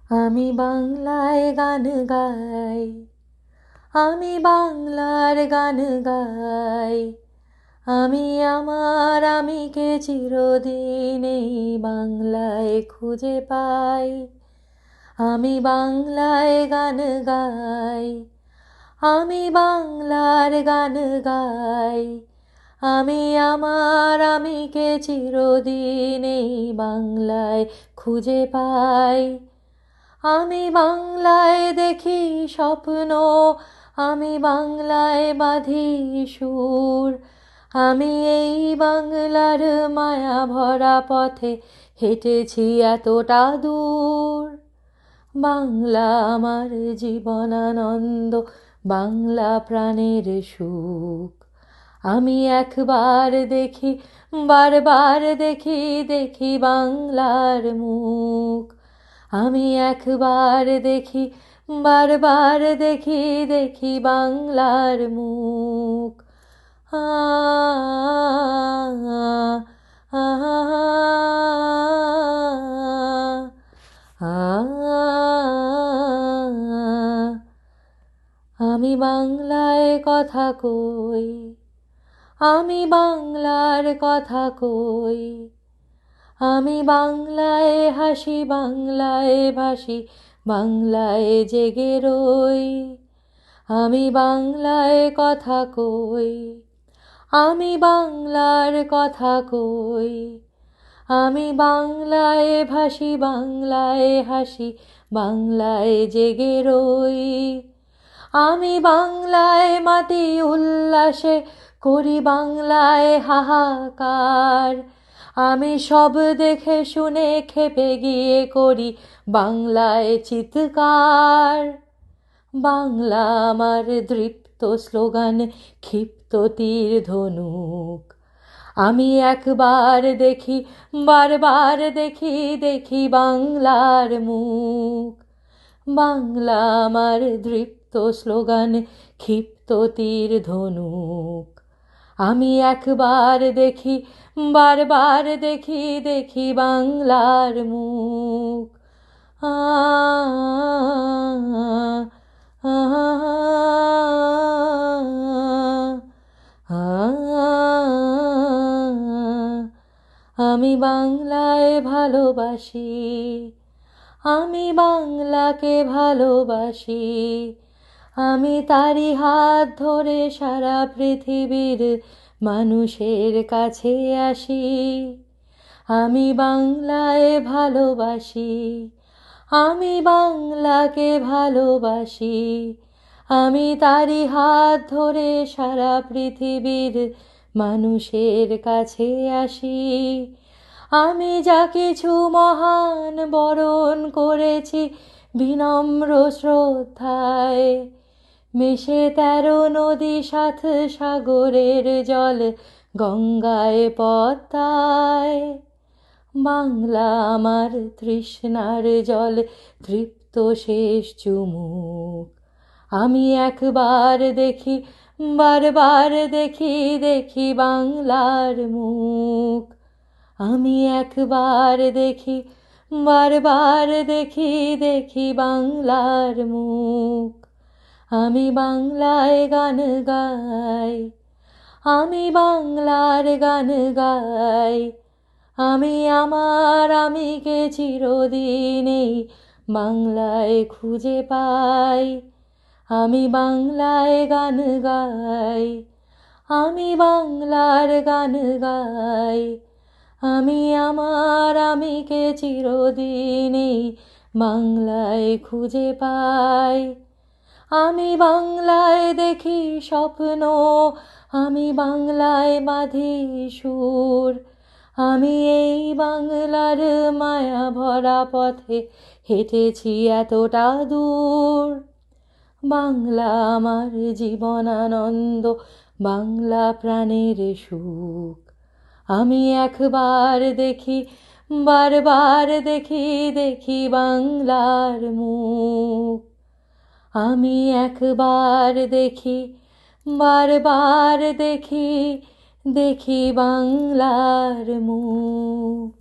আমি বাংলায় গান গাই, আমি বাংলার গান গাই। আমি আমার আমিকে চিরদিন এই বাংলায় খুঁজে পাই। আমি বাংলায় গান গাই, আমি বাংলার গান গাই। আমি আমার আমিকে চিরদিন এই বাংলায় খুঁজে পাই। আমি বাংলায় দেখি স্বপ্ন, আমি বাংলায় বাঁধি সুর। আমি এই বাংলার মায়া ভরা পথে হেঁটেছি এতটা দূর। বাংলা আমার জীবনানন্দ, বাংলা প্রাণের সুখ। আমি একবার দেখি, বারবার দেখি, দেখি বাংলার মুখ। আমি একবার দেখি, বারবার দেখি, দেখি বাংলার মুখ। আ আ আমি বাংলায় কথা কই, আমি বাংলার কথা কই। আমি বাংলায় হাসি, বাংলায় ভাসি, বাংলায় জেগে রই। আমি বাংলায় কথা কই, আমি বাংলার কথা কই। আমি বাংলায় ভাসি, বাংলায় হাসি, বাংলায় জেগে রই। আমি বাংলায় মাতি উল্লাসে, করি বাংলায় হাহাকার। আমি সব দেখে শুনে খেপে গিয়ে করি বাংলায় চিৎকার। বাংলা আমার দৃপ্ত স্লোগান, ক্ষিপ্ত তীর ধনুক। আমি একবার দেখি, বারবার দেখি, দেখি বাংলার মুখ। বাংলা আমার দৃপ্ত স্লোগান, ক্ষিপ্ত তীর ধনুক। আমি একবার দেখি, বারবার দেখি, দেখি বাংলার মুখ। আ আ আমি বাংলায় ভালোবাসি, আমি বাংলাকে ভালোবাসি। আমি তারি হাত ধরে সারা পৃথিবীর মানুষের কাছে আসি। আমি বাংলায় ভালোবাসি, আমি বাংলাকে ভালোবাসি। আমি তারি হাত ধরে সারা পৃথিবীর মানুষের কাছে আসি। আমি যা কিছু মহান বরণ করেছি বিনম্র শ্রদ্ধায়, মিশে 13 নদী 7 সাগরের জল গঙ্গায় পদ্মায়। বাংলা আমার তৃষ্ণার জল, তৃপ্ত শেষ চুমুক। আমি একবার দেখি, বারবার দেখি, দেখি বাংলার মুখ। আমি একবার দেখি, বারবার দেখি, দেখি বাংলার মুখ। আমি বাংলায় গান গাই, আমি বাংলার গান গাই। আমি আমার আমিকে চিরদিন এই বাংলায় খুঁজে পাই। আমি বাংলায় গান গাই, আমি বাংলার গান গাই। আমি আমার আমিকে চিরদিন এই বাংলায় খুঁজে পাই। আমি বাংলায় দেখি স্বপ্ন, আমি বাংলায় বাঁধি সুর। আমি এই বাংলার মায়া ভরা পথে হেঁটেছি এতটা দূর। বাংলা আমার জীবনানন্দ, বাংলা প্রাণের সুখ। আমি একবার দেখি, বারবার দেখি, দেখি বাংলার মুখ। আমি একবার দেখি, বারবার দেখি, দেখি বাংলার মুখ।